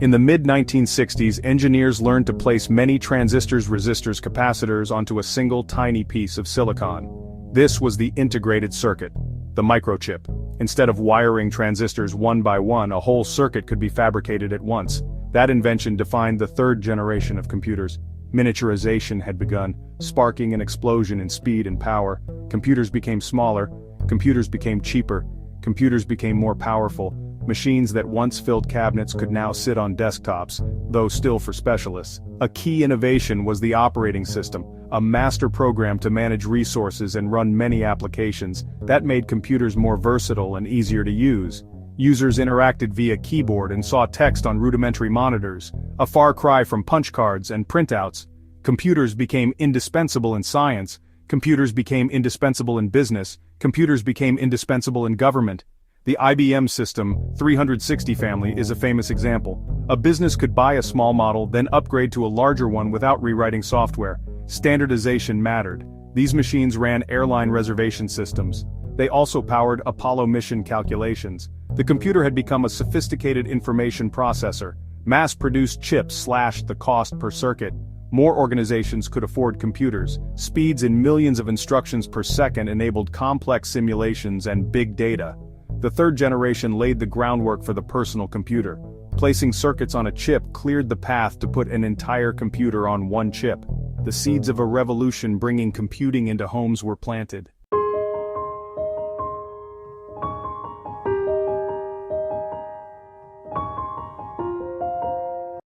In the mid-1960s, engineers learned to place many transistors, resistors, capacitors onto a single tiny piece of silicon. This was the integrated circuit, the microchip. Instead of wiring transistors one by one, a whole circuit could be fabricated at once. That invention defined the third generation of computers. Miniaturization had begun, sparking an explosion in speed and power. Computers became smaller, computers became cheaper, computers became more powerful. Machines that once filled cabinets could now sit on desktops, though still for specialists. A key innovation was the operating system, a master program to manage resources and run many applications. That made computers more versatile and easier to use. Users interacted via keyboard and saw text on rudimentary monitors, a far cry from punch cards and printouts. Computers became indispensable in science, computers became indispensable in business, computers became indispensable in government. The IBM System 360 family is a famous example. A business could buy a small model, then upgrade to a larger one without rewriting software. Standardization mattered. These machines ran airline reservation systems. They also powered Apollo mission calculations. The computer had become a sophisticated information processor. Mass-produced chips slashed the cost per circuit. More organizations could afford computers. Speeds in millions of instructions per second enabled complex simulations and big data. The third generation laid the groundwork for the personal computer. Placing circuits on a chip cleared the path to put an entire computer on one chip. The seeds of a revolution bringing computing into homes were planted.